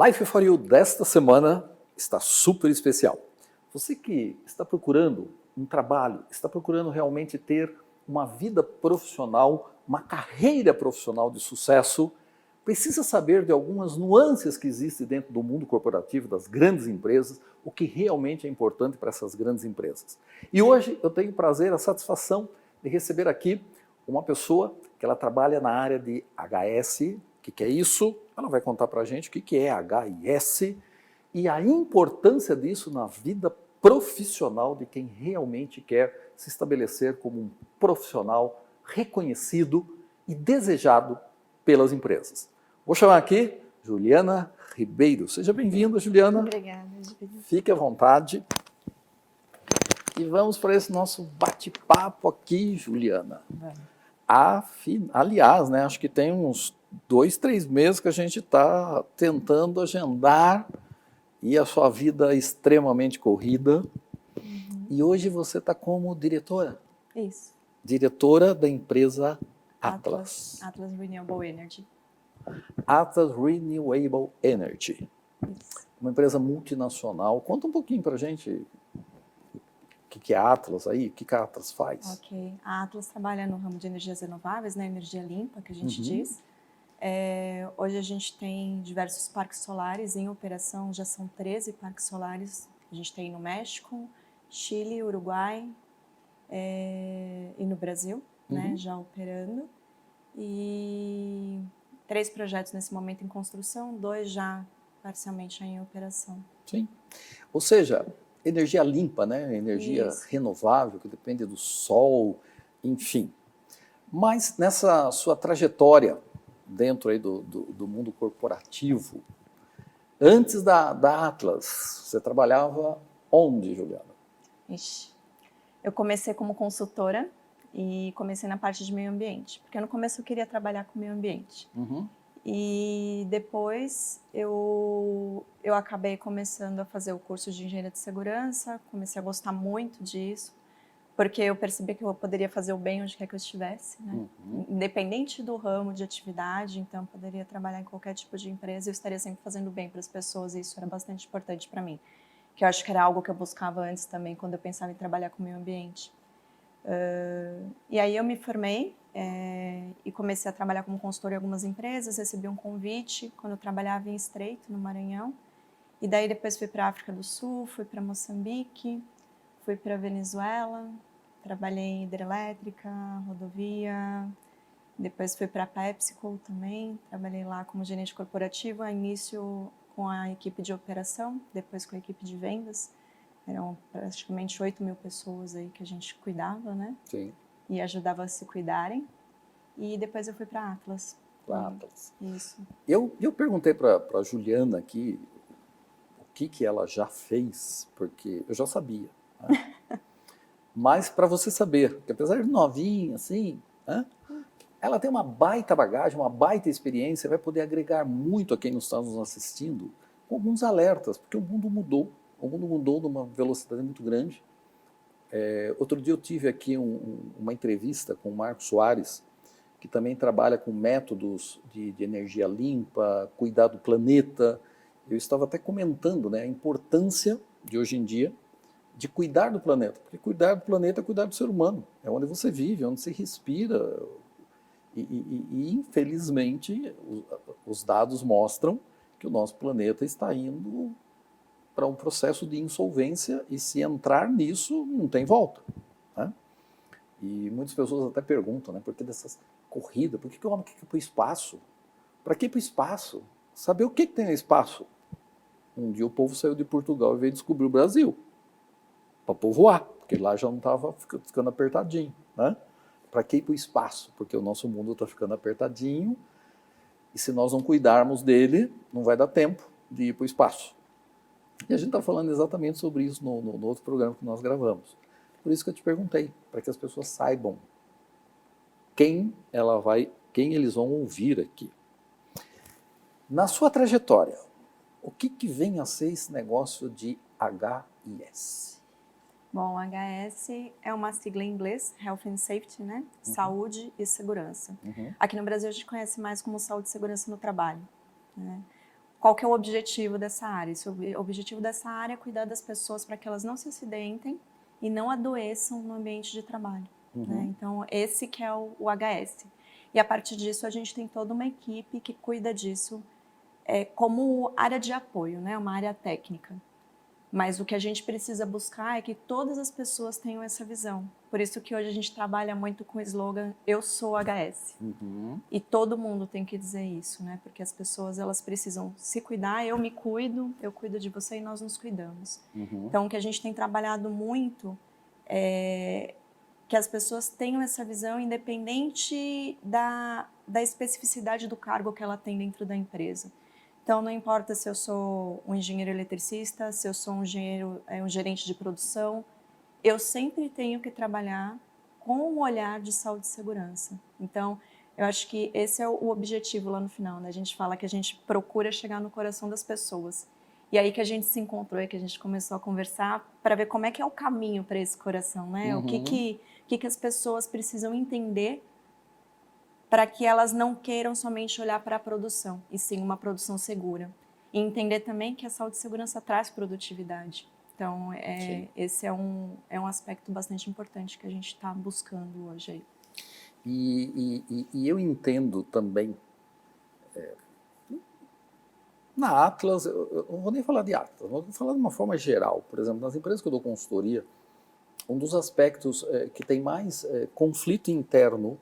Life for You desta semana está super especial. Você que está procurando um trabalho, está procurando realmente ter uma vida profissional, uma carreira profissional de sucesso, precisa saber de algumas nuances que existem dentro do mundo corporativo, das grandes empresas, o que realmente é importante para essas grandes empresas. E hoje eu tenho o prazer, a satisfação de receber aqui uma pessoa que ela trabalha na área de HS. O que é isso? Ela vai contar para a gente o que é HIS e a importância disso na vida profissional de quem realmente quer se estabelecer como um profissional reconhecido e desejado pelas empresas. Vou chamar aqui Juliana Ribeiro. Seja bem-vinda, Juliana. Obrigada. Fique à vontade. E vamos para esse nosso bate-papo aqui, Juliana. Aliás, né, acho que tem uns 2, 3 meses que a gente está tentando agendar e a sua vida é extremamente corrida. E hoje você está como diretora? Isso. Diretora da empresa Atlas. Atlas Renewable Energy. Atlas Renewable Energy. Isso. Uma empresa multinacional. Conta um pouquinho para a gente o que é a Atlas aí, o que a Atlas faz. Ok. A Atlas trabalha no ramo de energias renováveis, né? Energia limpa, que a gente diz. Hoje a gente tem diversos parques solares em operação, já são 13 parques solares. A gente tem no México, Chile, Uruguai e no Brasil, né? Já operando. E 3 projetos nesse momento em construção, 2 já parcialmente em operação. Sim. Ou seja, energia limpa, né? Energia Isso. renovável, que depende do sol, enfim. Mas nessa sua trajetória dentro aí do mundo corporativo, antes da Atlas, você trabalhava onde, Juliana? Ixi. Eu comecei como consultora e comecei na parte de meio ambiente, porque no começo eu queria trabalhar com meio ambiente. E depois eu acabei começando a fazer o curso de engenharia de segurança, comecei a gostar muito disso, porque eu percebi que eu poderia fazer o bem onde quer que eu estivesse, né? Independente do ramo de atividade, então eu poderia trabalhar em qualquer tipo de empresa e eu estaria sempre fazendo bem para as pessoas, e isso era bastante importante para mim, que eu acho que era algo que eu buscava antes também, quando eu pensava em trabalhar com o meio ambiente. E aí eu me formei e comecei a trabalhar como consultora em algumas empresas, recebi um convite quando eu trabalhava em Estreito, no Maranhão, e daí depois fui para a África do Sul, fui para Moçambique, fui para Venezuela, trabalhei em hidrelétrica, rodovia, depois fui para a PepsiCo também, trabalhei lá como gerente corporativo, a início com a equipe de operação, depois com a equipe de vendas. Eram praticamente 8.000 pessoas aí que a gente cuidava, né? Sim. E ajudava a se cuidarem. E depois eu fui para a Atlas. Para Atlas. Isso. Eu perguntei para a Juliana aqui o que ela já fez, porque eu já sabia. Né? Mas para você saber, que apesar de novinha, assim, né? Ela tem uma baita bagagem, uma baita experiência, vai poder agregar muito a quem está nos assistindo com alguns alertas, porque o mundo mudou. O mundo mudou numa velocidade muito grande. Outro dia eu tive aqui uma entrevista com o Marco Soares, que também trabalha com métodos de energia limpa, cuidar do planeta. Eu estava até comentando, né, a importância de hoje em dia de cuidar do planeta, porque cuidar do planeta é cuidar do ser humano. É onde você vive, é onde você respira. E infelizmente, os dados mostram que o nosso planeta está indo para um processo de insolvência e se entrar nisso, não tem volta. Né? E muitas pessoas até perguntam, né, por que dessas corridas, por que o homem quer ir para o espaço? Para que ir para o espaço? Saber o que tem no espaço? Um dia o povo saiu de Portugal e veio descobrir o Brasil, para povoar, porque lá já não estava ficando apertadinho. Né? Para que ir para o espaço? Porque o nosso mundo está ficando apertadinho e se nós não cuidarmos dele, não vai dar tempo de ir para o espaço. E a gente está falando exatamente sobre isso no outro programa que nós gravamos. Por isso que eu te perguntei, para que as pessoas saibam quem eles vão ouvir aqui. Na sua trajetória, o que vem a ser esse negócio de HIS? Bom, HS é uma sigla em inglês, Health and Safety, né? Saúde e segurança. Aqui no Brasil a gente conhece mais como saúde e segurança no trabalho. Né? qual que é o objetivo dessa área. O objetivo dessa área é cuidar das pessoas para que elas não se acidentem e não adoeçam no ambiente de trabalho. Né? Então, esse que é o HS. E a partir disso, a gente tem toda uma equipe que cuida disso como área de apoio, né? Uma área técnica. Mas o que a gente precisa buscar é que todas as pessoas tenham essa visão. Por isso que hoje a gente trabalha muito com o slogan Eu sou HS. E todo mundo tem que dizer isso, né? Porque as pessoas elas precisam se cuidar, eu me cuido, eu cuido de você e nós nos cuidamos. Então o que a gente tem trabalhado muito é que as pessoas tenham essa visão independente da especificidade do cargo que ela tem dentro da empresa. Então, não importa se eu sou um engenheiro eletricista, se eu sou um gerente de produção, eu sempre tenho que trabalhar com um olhar de saúde e segurança. Então, eu acho que esse é o objetivo lá no final, né? A gente fala que a gente procura chegar no coração das pessoas. E aí que a gente se encontrou, que a gente começou a conversar para ver como é que é o caminho para esse coração, né? O que as pessoas precisam entender para que elas não queiram somente olhar para a produção, e sim uma produção segura. E entender também que a saúde e segurança traz produtividade. Então, esse é um aspecto bastante importante que a gente está buscando hoje aí. E eu entendo também, na Atlas, eu não vou nem falar de Atlas, vou falar de uma forma geral. Por exemplo, nas empresas que eu dou consultoria, um dos aspectos que tem mais conflito interno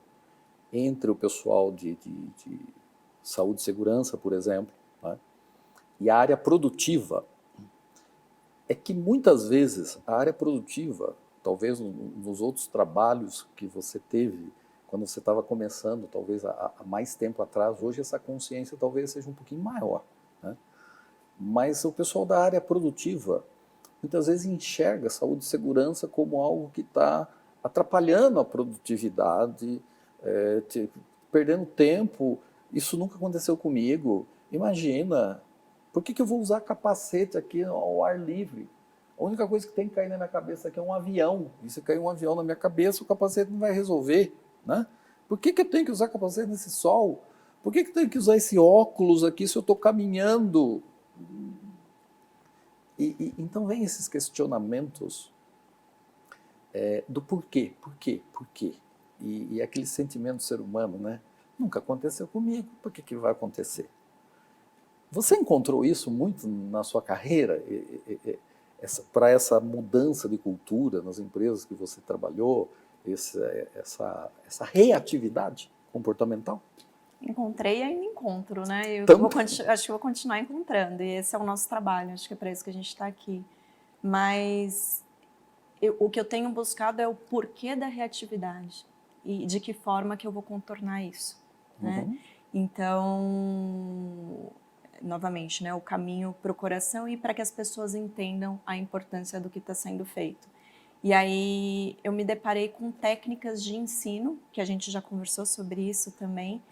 entre o pessoal de saúde e segurança, por exemplo, né, e a área produtiva, é que muitas vezes a área produtiva, talvez nos outros trabalhos que você teve, quando você estava começando, talvez há mais tempo atrás, hoje essa consciência talvez seja um pouquinho maior. Né? Mas o pessoal da área produtiva, muitas vezes enxerga a saúde e segurança como algo que está atrapalhando a produtividade, perdendo tempo. Isso nunca aconteceu comigo. Imagina, por que eu vou usar capacete aqui ao ar livre? A única coisa que tem que cair na minha cabeça aqui é um avião. E se cair um avião na minha cabeça, o capacete não vai resolver. Né? Por que eu tenho que usar capacete nesse sol? Por que eu tenho que usar esse óculos aqui se eu estou caminhando? Então vem esses questionamentos do porquê, por quê? E aquele sentimento do ser humano, né? Nunca aconteceu comigo, por que vai acontecer? Você encontrou isso muito na sua carreira, para essa mudança de cultura nas empresas que você trabalhou, essa reatividade comportamental? Encontrei e ainda encontro, né? Acho que vou continuar encontrando, e esse é o nosso trabalho, acho que é para isso que a gente está aqui. Mas o que eu tenho buscado é o porquê da reatividade e de que forma que eu vou contornar isso. Né? Então, novamente, né, o caminho para o coração e para que as pessoas entendam a importância do que está sendo feito. E aí eu me deparei com técnicas de ensino, que a gente já conversou sobre isso também,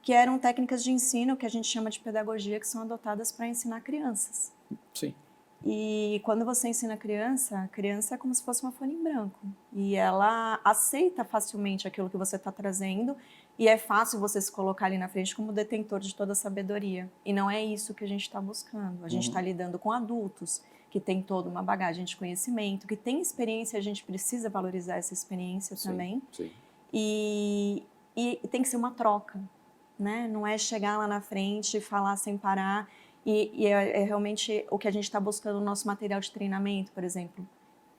que eram técnicas de ensino que a gente chama de pedagogia, que são adotadas para ensinar crianças. Sim. E quando você ensina a criança é como se fosse uma folha em branco. E ela aceita facilmente aquilo que você está trazendo e é fácil você se colocar ali na frente como detentor de toda a sabedoria. E não é isso que a gente está buscando. A gente está lidando com adultos que têm toda uma bagagem de conhecimento, que têm experiência, a gente precisa valorizar essa experiência também. Sim. E tem que ser uma troca, né? Não é chegar lá na frente e falar sem parar. E é realmente o que a gente está buscando no nosso material de treinamento, por exemplo,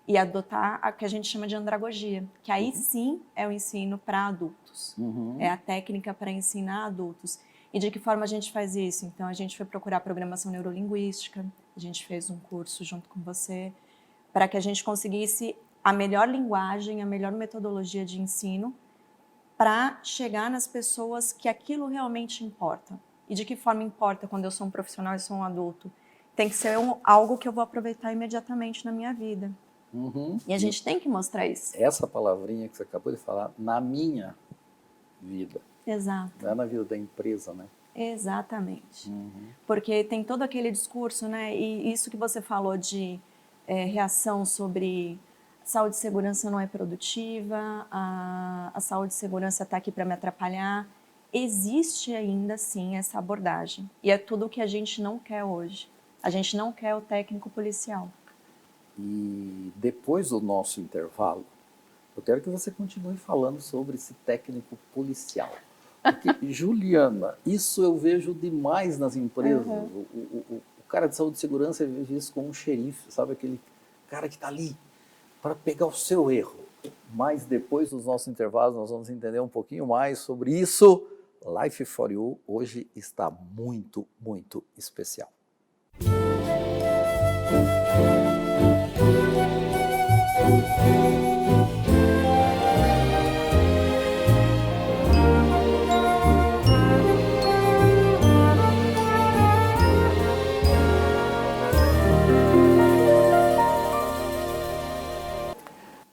e adotar a que a gente chama de andragogia, que aí sim é o ensino para adultos, é a técnica para ensinar adultos. E de que forma a gente faz isso? Então, a gente foi procurar programação neurolinguística, a gente fez um curso junto com você, para que a gente conseguisse a melhor linguagem, a melhor metodologia de ensino, para chegar nas pessoas que aquilo realmente importa. E de que forma importa quando eu sou um profissional e sou um adulto? Tem que ser algo que eu vou aproveitar imediatamente na minha vida. E a gente tem que mostrar isso. Essa palavrinha que você acabou de falar, na minha vida. Exato. Não é na vida da empresa, né? Exatamente. Porque tem todo aquele discurso, né? E isso que você falou de reação sobre saúde e segurança não é produtiva, a saúde e segurança está aqui para me atrapalhar. existe ainda sim essa abordagem. E é tudo o que a gente não quer hoje. A gente não quer o técnico policial. E depois do nosso intervalo, eu quero que você continue falando sobre esse técnico policial. Porque, Juliana, isso eu vejo demais nas empresas. O cara de saúde e segurança é visto como um xerife, sabe? Aquele cara que está ali para pegar o seu erro. Mas depois dos nossos intervalos, nós vamos entender um pouquinho mais sobre isso. Life for You hoje está muito, muito especial.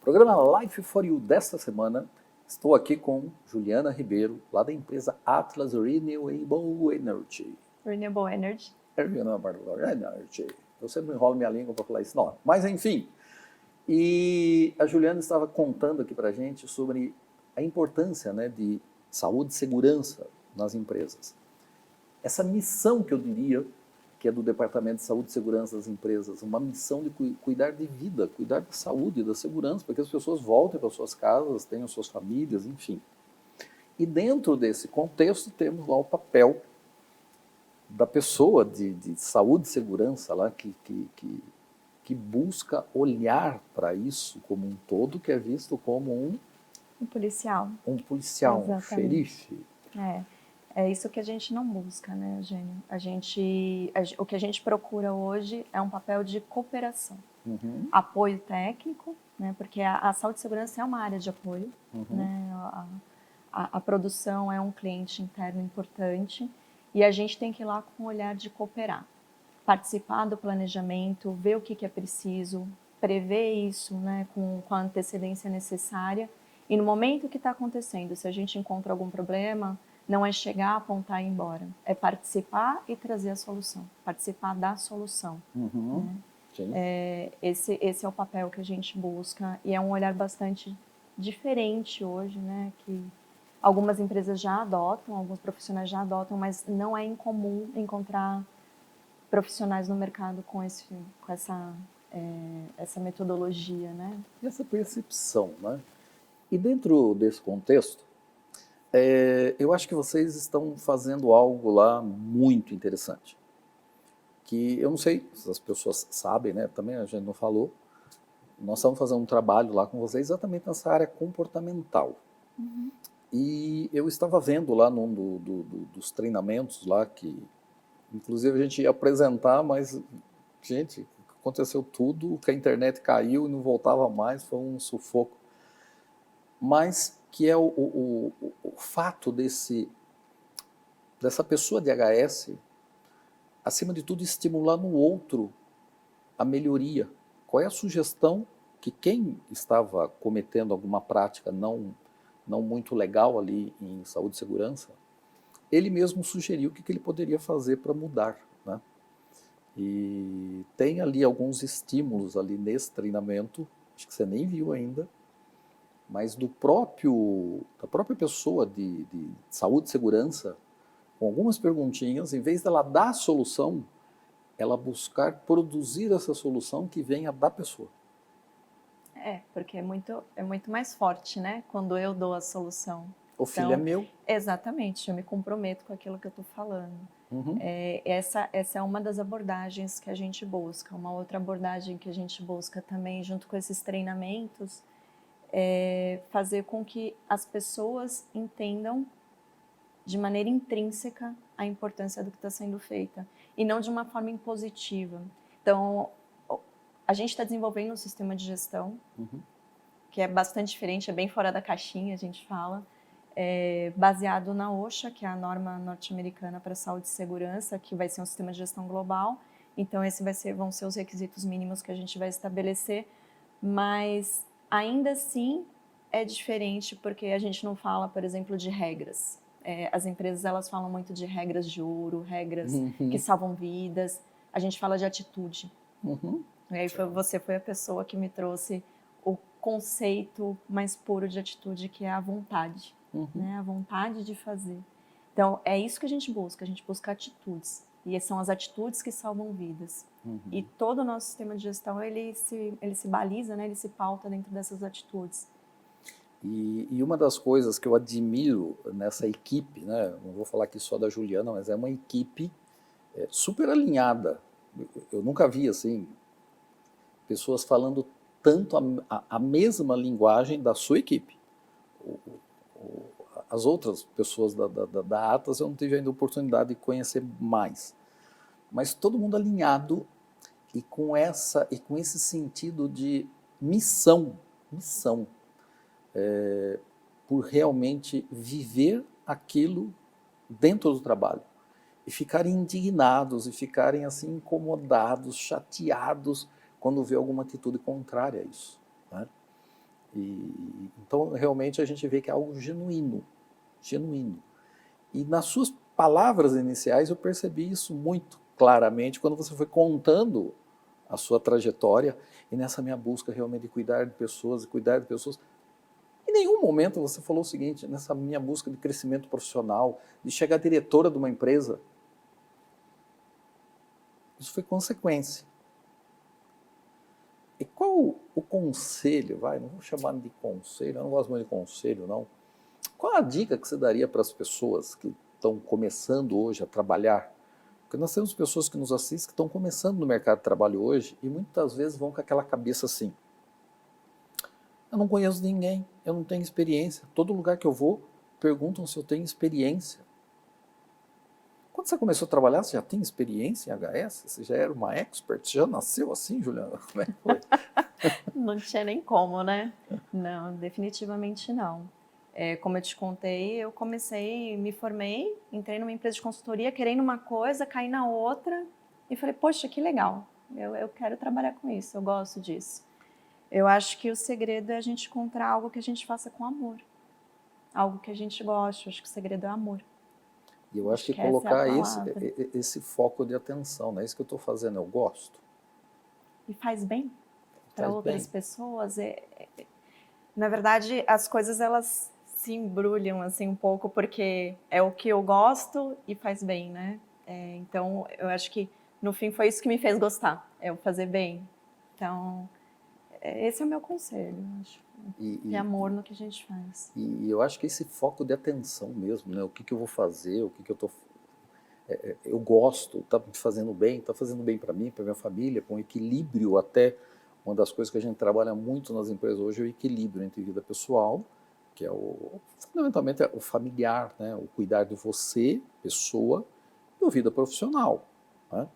Programa Life for You desta semana, estou aqui com Juliana Ribeiro, lá da empresa Atlas Renewable Energy. Renewable Energy. Energy. Eu sempre enrolo minha língua para falar isso, não. Mas enfim, e a Juliana estava contando aqui para a gente sobre a importância, né, de saúde e segurança nas empresas. Essa missão que eu diria que é do Departamento de Saúde e Segurança das empresas, uma missão de cuidar de vida, cuidar da saúde e da segurança, para que as pessoas voltem para suas casas, tenham suas famílias, enfim. E dentro desse contexto temos lá o papel da pessoa de saúde e segurança lá que busca olhar para isso como um todo, que é visto como um policial. Um policial, exatamente. Um xerife. É isso que a gente não busca, né, Eugênio? O que a gente procura hoje é um papel de cooperação. Apoio técnico, né, porque a saúde e segurança é uma área de apoio. Né, a produção é um cliente interno importante e a gente tem que ir lá com um olhar de cooperar. Participar do planejamento, ver o que é preciso, prever isso, né, com a antecedência necessária. E no momento que está acontecendo, se a gente encontra algum problema, não é chegar, apontar e ir embora. É participar e trazer a solução. Participar da solução. Né? Esse é o papel que a gente busca. E é um olhar bastante diferente hoje, né? Que algumas empresas já adotam, alguns profissionais já adotam, mas não é incomum encontrar profissionais no mercado com essa metodologia, né? E essa percepção, né? E dentro desse contexto, eu acho que vocês estão fazendo algo lá muito interessante. Que eu não sei se as pessoas sabem, né? Também a gente não falou. Nós estamos fazendo um trabalho lá com vocês exatamente nessa área comportamental. E eu estava vendo lá num dos treinamentos lá que, inclusive, a gente ia apresentar, mas, gente, aconteceu tudo, que a internet caiu e não voltava mais, foi um sufoco. Mas que é o fato dessa pessoa de HS, acima de tudo, estimular no outro a melhoria. Qual é a sugestão que quem estava cometendo alguma prática não muito legal ali em saúde e segurança, ele mesmo sugeriu o que ele poderia fazer para mudar, né? E tem ali alguns estímulos ali nesse treinamento, acho que você nem viu ainda, mas da própria pessoa de saúde e segurança, com algumas perguntinhas, em vez dela dar a solução, ela buscar produzir essa solução que venha da pessoa. Porque é muito mais forte, né? Quando eu dou a solução. O filho é meu. Exatamente, eu me comprometo com aquilo que eu estou falando. Essa é uma das abordagens que a gente busca. Uma outra abordagem que a gente busca também, junto com esses treinamentos, é fazer com que as pessoas entendam de maneira intrínseca a importância do que está sendo feita e não de uma forma impositiva. Então, a gente está desenvolvendo um sistema de gestão que é bastante diferente, é bem fora da caixinha, a gente fala, baseado na OSHA, que é a norma norte-americana para saúde e segurança, que vai ser um sistema de gestão global. Então, vão ser os requisitos mínimos que a gente vai estabelecer, mas ainda assim é diferente porque a gente não fala, por exemplo, de regras. As empresas elas falam muito de regras de ouro, regras que salvam vidas. A gente fala de atitude. E aí você foi a pessoa que me trouxe o conceito mais puro de atitude, que é a vontade, né? A vontade de fazer. Então, é isso que a gente busca atitudes. E são as atitudes que salvam vidas. E todo o nosso sistema de gestão, ele se baliza, né? Ele se pauta dentro dessas atitudes. E uma das coisas que eu admiro nessa equipe, né, não vou falar aqui só da Juliana, mas é uma equipe super alinhada. Eu nunca vi assim pessoas falando tanto a mesma linguagem da sua equipe. As outras pessoas da Atlas eu não tive ainda a oportunidade de conhecer mais, mas todo mundo alinhado e com esse sentido de missão por realmente viver aquilo dentro do trabalho e ficarem indignados e ficarem assim incomodados, chateados quando vê alguma atitude contrária a isso, né? Então realmente a gente vê que é algo genuíno. E nas suas palavras iniciais eu percebi isso muito claramente quando você foi contando a sua trajetória e nessa minha busca realmente de cuidar de pessoas, em nenhum momento você falou o seguinte, nessa minha busca de crescimento profissional, de chegar diretora de uma empresa. Isso foi consequência. E qual o conselho, não vou chamar de conselho, eu não gosto muito de conselho, não. Qual a dica que você daria para as pessoas que estão começando hoje a trabalhar? Porque nós temos pessoas que nos assistem que estão começando no mercado de trabalho hoje e muitas vezes vão com aquela cabeça assim, eu não conheço ninguém, eu não tenho experiência. Todo lugar que eu vou, perguntam se eu tenho experiência. Quando você começou a trabalhar, você já tem experiência em HS? Você já era uma expert? Você já nasceu assim, Juliana? Como é que foi? Não tinha nem como, né? Não, definitivamente não. Como eu te contei, eu comecei, me formei, entrei numa empresa de consultoria, querendo uma coisa, caí na outra e falei, poxa, que legal, eu quero trabalhar com isso, eu gosto disso. Eu acho que o segredo é a gente encontrar algo que a gente faça com amor, algo que a gente goste. Eu acho que o segredo é amor. E eu acho que essa é a colocar palavra. esse foco de atenção, né? Isso que eu estou fazendo, eu gosto. E faz bem para Faz outras bem. pessoas. Na verdade, as coisas elas se embrulham assim um pouco, porque é o que eu gosto e faz bem, né? Então, eu acho que no fim foi isso que me fez gostar, é o fazer bem. Então, esse é o meu conselho, acho. Ter amor no que a gente faz. E eu acho que esse foco de atenção mesmo, né? O que eu vou fazer, o que eu estou... eu gosto, está me fazendo bem, está fazendo bem para mim, para minha família, com equilíbrio até. Uma das coisas que a gente trabalha muito nas empresas hoje é o equilíbrio entre vida pessoal, que é fundamentalmente o familiar, né? O cuidar de você, pessoa, e a vida profissional, né?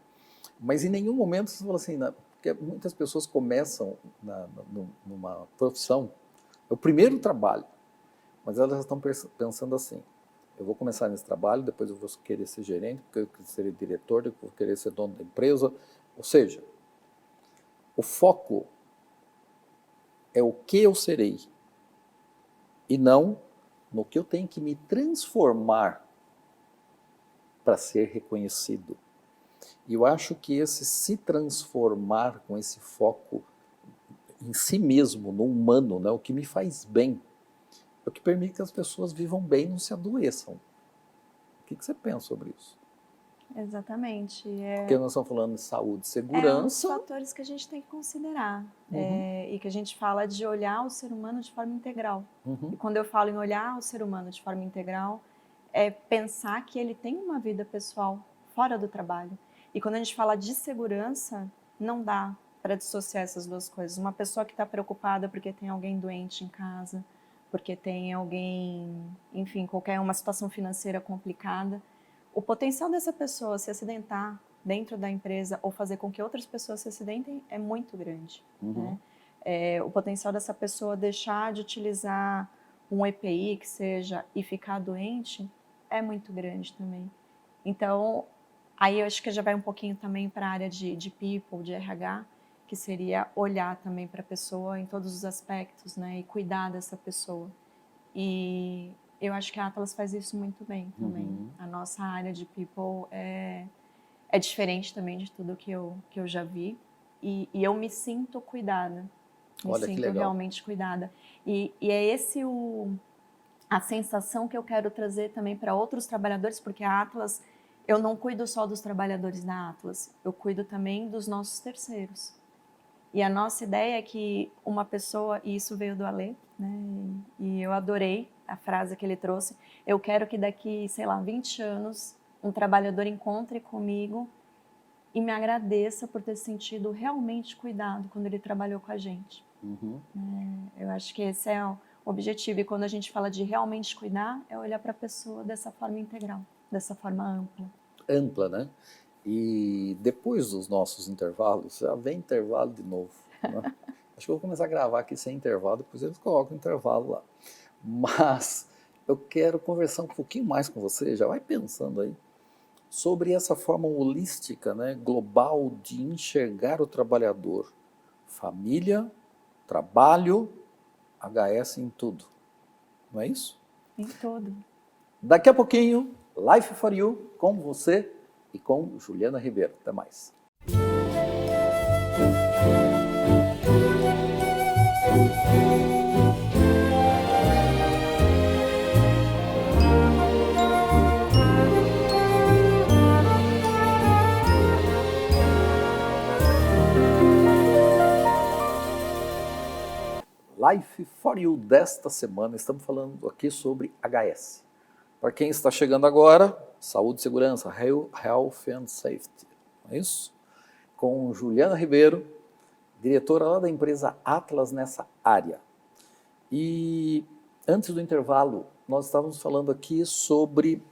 Mas em nenhum momento você fala assim, porque muitas pessoas começam numa profissão, é o primeiro trabalho, mas elas estão pensando assim, eu vou começar nesse trabalho, depois eu vou querer ser gerente, depois eu vou querer ser diretor, depois eu vou querer ser dono da empresa. Ou seja, o foco é o que eu serei e não no que eu tenho que me transformar para ser reconhecido. E eu acho que esse se transformar com esse foco em si mesmo, no humano, né, o que me faz bem, é o que permite que as pessoas vivam bem e não se adoeçam. O que você pensa sobre isso? Exatamente. Porque nós estamos falando de saúde, É um dos segurança. fatores que a gente tem que considerar. E que a gente fala de olhar o ser humano de forma integral. E quando eu falo em olhar o ser humano de forma integral, é pensar que ele tem uma vida pessoal fora do trabalho. E quando a gente fala de segurança, não dá para dissociar essas duas coisas. Uma pessoa que está preocupada porque tem alguém doente em casa, porque tem alguém, enfim, qualquer uma situação financeira complicada, o potencial dessa pessoa se acidentar dentro da empresa ou fazer com que outras pessoas se acidentem é muito grande. Né? O potencial dessa pessoa deixar de utilizar um EPI que seja e ficar doente é muito grande também. Então, aí eu acho que já vai um pouquinho também para a área de people, de RH, que seria olhar também para a pessoa em todos os aspectos, né, e cuidar dessa pessoa. E eu acho que a Atlas faz isso muito bem também. A nossa área de people é diferente também de tudo que eu já vi. E eu me sinto cuidada. Me Olha que sinto legal. realmente cuidada. E é esse a sensação que eu quero trazer também para outros trabalhadores, porque a Atlas, eu não cuido só dos trabalhadores da Atlas, eu cuido também dos nossos terceiros. E a nossa ideia é que uma pessoa, e isso veio do Alê, né, e eu adorei a frase que ele trouxe, eu quero que daqui, sei lá, 20 anos, um trabalhador encontre comigo e me agradeça por ter sentido realmente cuidado quando ele trabalhou com a gente. Uhum. Eu acho que esse é o objetivo. E quando a gente fala de realmente cuidar, é olhar para a pessoa dessa forma integral, dessa forma ampla. Ampla, né? E depois dos nossos intervalos, já vem intervalo de novo. Né? Acho que eu vou começar a gravar aqui sem intervalo, depois eles colocam o intervalo lá. Mas eu quero conversar um pouquinho mais com você, já vai pensando aí, sobre essa forma holística, né, global de enxergar o trabalhador. Família, trabalho, HS em tudo. Não é isso? Em tudo. Daqui a pouquinho, Life for You com você e com Juliana Ribeiro. Até mais. Life for You desta semana, estamos falando aqui sobre HS. Para quem está chegando agora, saúde e segurança, Health and Safety, não é isso? Com Juliana Ribeiro, diretora lá da empresa Atlas nessa área. E antes do intervalo, nós estávamos falando aqui sobre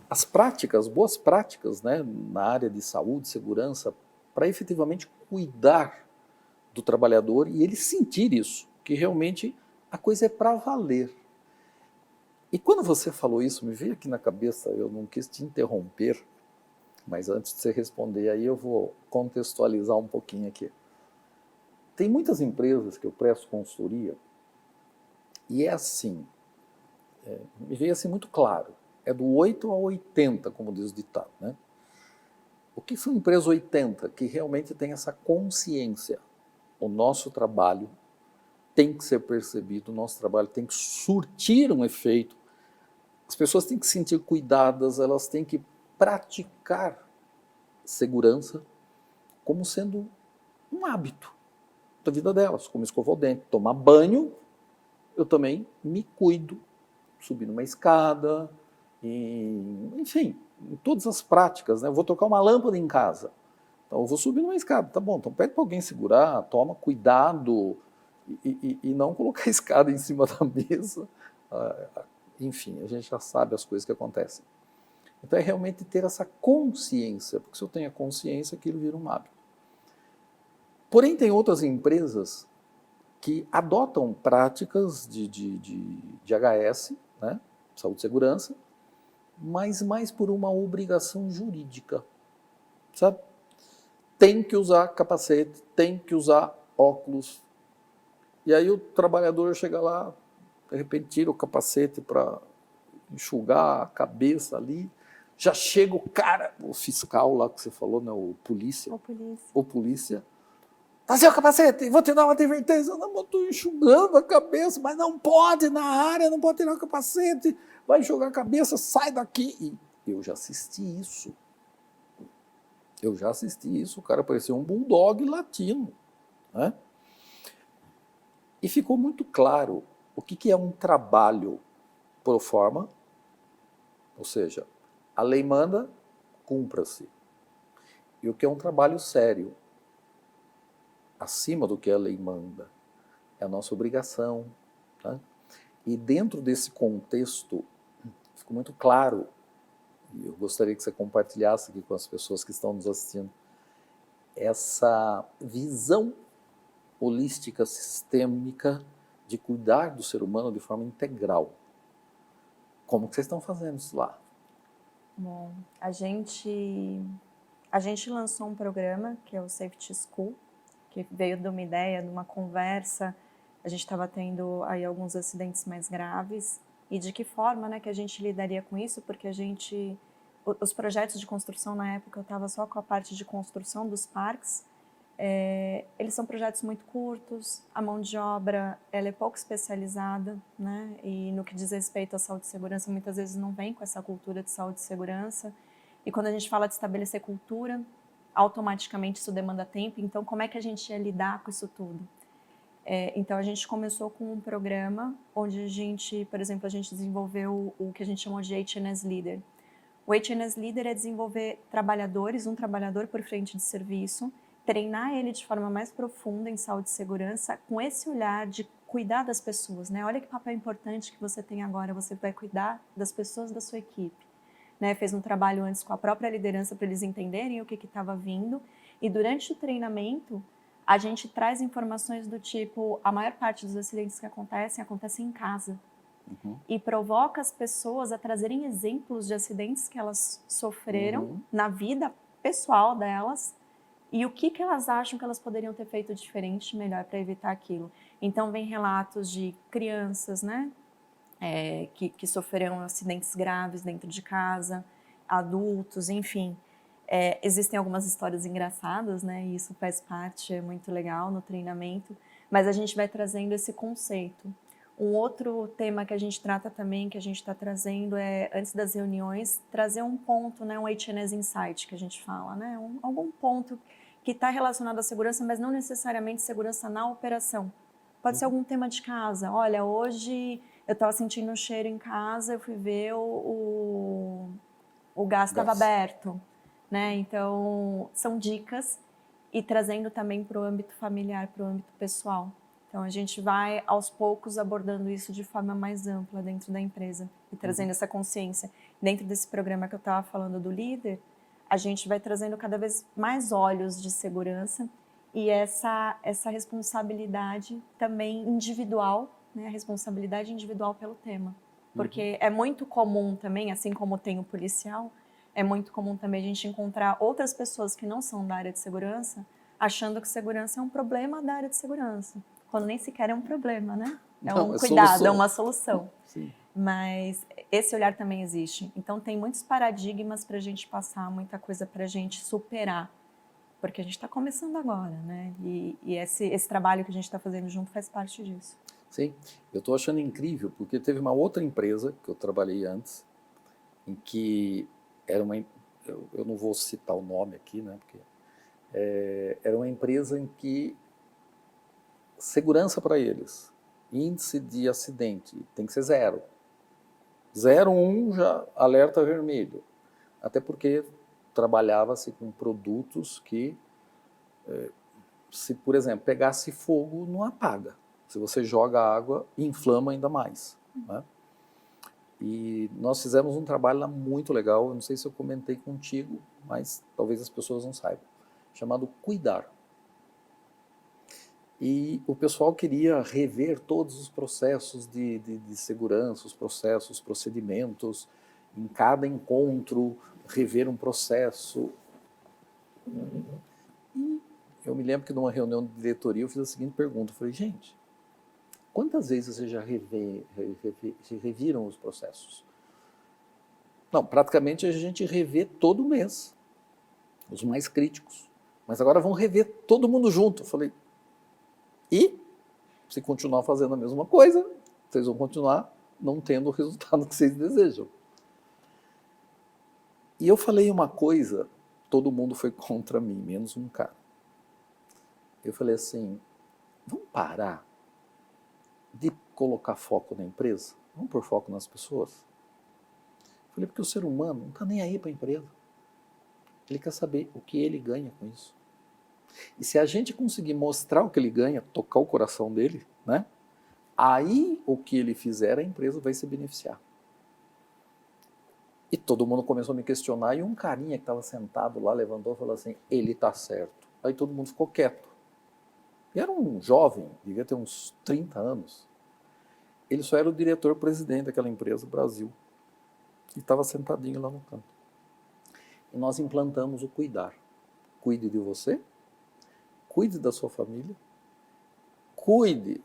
as práticas, boas práticas, né, na área de saúde e segurança, para efetivamente cuidar do trabalhador e ele sentir isso, que realmente a coisa é para valer. E quando você falou isso, me veio aqui na cabeça, eu não quis te interromper, mas antes de você responder aí eu vou contextualizar um pouquinho aqui. Tem muitas empresas que eu presto consultoria e é assim, me veio assim muito claro, é do 8 a 80, como diz o ditado, né? O que são empresas 80? Que realmente tem essa consciência. O nosso trabalho tem que ser percebido, o nosso trabalho tem que surtir um efeito. As pessoas têm que se sentir cuidadas, elas têm que praticar segurança como sendo um hábito da vida delas, como escovar o dente, tomar banho, eu também me cuido, subir numa escada, enfim, em todas as práticas, né? Eu vou trocar uma lâmpada em casa, então eu vou subir numa escada, tá bom, então pede para alguém segurar, toma cuidado e não colocar a escada em cima da mesa, enfim, a gente já sabe as coisas que acontecem. Então é realmente ter essa consciência, porque se eu tenho a consciência, aquilo vira um hábito. Porém, tem outras empresas que adotam práticas de HS, né, saúde e segurança, mas mais por uma obrigação jurídica, sabe? Tem que usar capacete, tem que usar óculos. E aí o trabalhador chega lá, de repente tira o capacete para enxugar a cabeça ali, já chega o cara, o fiscal lá que você falou, né, o polícia. Tá sem o capacete, vou te dar uma advertência. Não, eu estou enxugando a cabeça, mas não pode na área, não pode tirar o capacete, vai enxugar a cabeça, sai daqui. E eu já assisti isso. O cara parecia um bulldog latino, né? E ficou muito claro o que é um trabalho pro forma, ou seja, a lei manda, cumpra-se. E o que é um trabalho sério, acima do que a lei manda, é a nossa obrigação. Tá? E dentro desse contexto, ficou muito claro, e eu gostaria que você compartilhasse aqui com as pessoas que estão nos assistindo, essa visão holística, sistêmica, de cuidar do ser humano de forma integral. Como que vocês estão fazendo isso lá? Bom, a gente lançou um programa que é o Safety School, que veio de uma ideia, de uma conversa. A gente estava tendo aí alguns acidentes mais graves e de que forma, né, que a gente lidaria com isso, porque os projetos de construção na época eu estava só com a parte de construção dos parques Eles são projetos muito curtos, a mão de obra ela é pouco especializada, né? E no que diz respeito à saúde e segurança, muitas vezes não vem com essa cultura de saúde e segurança. E quando a gente fala de estabelecer cultura, automaticamente isso demanda tempo. Então, como é que a gente ia lidar com isso tudo? Então, a gente começou com um programa onde a gente, por exemplo, a gente desenvolveu o que a gente chamou de HNS Leader. O HNS Leader é desenvolver trabalhadores, um trabalhador por frente de serviço, treinar ele de forma mais profunda em saúde e segurança, com esse olhar de cuidar das pessoas, né? Olha que papel importante que você tem agora, você vai cuidar das pessoas da sua equipe. Né? Fez um trabalho antes com a própria liderança para eles entenderem o que estava vindo, e durante o treinamento, a gente traz informações do tipo, a maior parte dos acidentes que acontecem em casa. E provoca as pessoas a trazerem exemplos de acidentes que elas sofreram na vida pessoal delas, e o que elas acham que elas poderiam ter feito diferente, melhor, para evitar aquilo. Então, vem relatos de crianças, né, que sofreram acidentes graves dentro de casa, adultos, enfim. Existem algumas histórias engraçadas, né, e isso faz parte, é muito legal no treinamento, mas a gente vai trazendo esse conceito. Um outro tema que a gente trata também, que a gente está trazendo antes das reuniões, trazer um ponto, né, um HNS Insight, que a gente fala, né, algum ponto que está relacionado à segurança, mas não necessariamente segurança na operação. Pode ser algum tema de casa. Olha, hoje eu estava sentindo um cheiro em casa, eu fui ver o gás estava aberto, né? Então, são dicas, e trazendo também para o âmbito familiar, para o âmbito pessoal. Então, a gente vai, aos poucos, abordando isso de forma mais ampla dentro da empresa e trazendo essa consciência. Dentro desse programa que eu estava falando do líder, a gente vai trazendo cada vez mais olhos de segurança e essa responsabilidade também individual, né? A responsabilidade individual pelo tema. Porque é muito comum também, assim como tem o policial, é muito comum também a gente encontrar outras pessoas que não são da área de segurança achando que segurança é um problema da área de segurança, quando nem sequer é um problema, né? É um cuidado, solução. É uma solução. Sim. Mas esse olhar também existe. Então, tem muitos paradigmas para a gente passar, muita coisa para a gente superar, porque a gente está começando agora, né? E esse trabalho que a gente está fazendo junto faz parte disso. Sim, eu estou achando incrível, porque teve uma outra empresa que eu trabalhei antes, em que era uma, eu não vou citar o nome aqui, né? Porque era uma empresa em que segurança para eles, índice de acidente tem que ser 0. 0, 1 já alerta vermelho. Até porque trabalhava-se com produtos que, se por exemplo, pegasse fogo, não apaga. Se você joga água, inflama ainda mais. Né? E nós fizemos um trabalho lá muito legal, eu não sei se eu comentei contigo, mas talvez as pessoas não saibam, chamado Cuidar. E o pessoal queria rever todos os processos de segurança, os processos, os procedimentos, em cada encontro, rever um processo. E eu me lembro que numa reunião de diretoria eu fiz a seguinte pergunta, eu falei, gente, quantas vezes vocês já reviram os processos? Não, praticamente a gente revê todo mês, os mais críticos. Mas agora vão rever todo mundo junto. Eu falei, e se continuar fazendo a mesma coisa, vocês vão continuar não tendo o resultado que vocês desejam. E eu falei uma coisa, todo mundo foi contra mim, menos um cara. Eu falei assim, vamos parar de colocar foco na empresa? Vamos pôr foco nas pessoas? Eu falei, porque o ser humano não está nem aí para a empresa. Ele quer saber o que ele ganha com isso. E se a gente conseguir mostrar o que ele ganha, tocar o coração dele, né? Aí o que ele fizer, a empresa vai se beneficiar. E todo mundo começou a me questionar, e um carinha que estava sentado lá levantou e falou assim, ele está certo. Aí todo mundo ficou quieto. E era um jovem, devia ter uns 30 anos. Ele só era o diretor-presidente daquela empresa, Brasil. E estava sentadinho lá no canto. E nós implantamos o cuidar. Cuide de você, cuide da sua família, cuide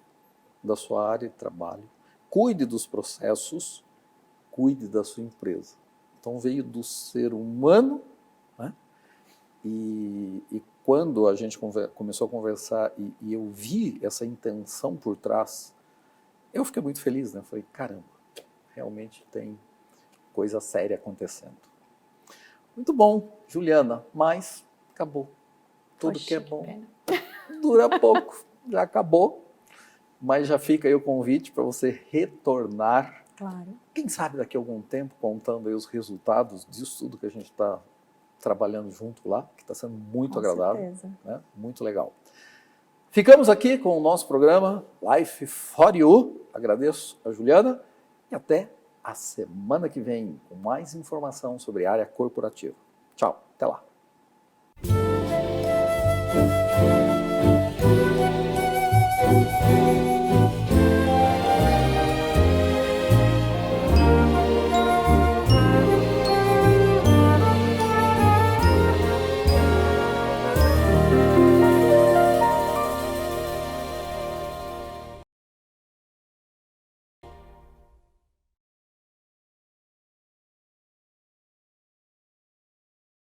da sua área de trabalho, cuide dos processos, cuide da sua empresa. Então veio do ser humano, né? E quando a gente começou a conversar e eu vi essa intenção por trás, eu fiquei muito feliz, né? Falei, caramba, realmente tem coisa séria acontecendo. Muito bom, Juliana, mas acabou. Tudo Poxa, que é bom pena. dura pouco, já acabou. Mas já fica aí o convite para você retornar. Claro. Quem sabe daqui a algum tempo, contando aí os resultados disso tudo que a gente está trabalhando junto lá, que está sendo muito Com agradável, certeza. né? Muito legal. Ficamos aqui com o nosso programa Life for You. Agradeço a Juliana e até a semana que vem com mais informação sobre a área corporativa. Tchau, até lá.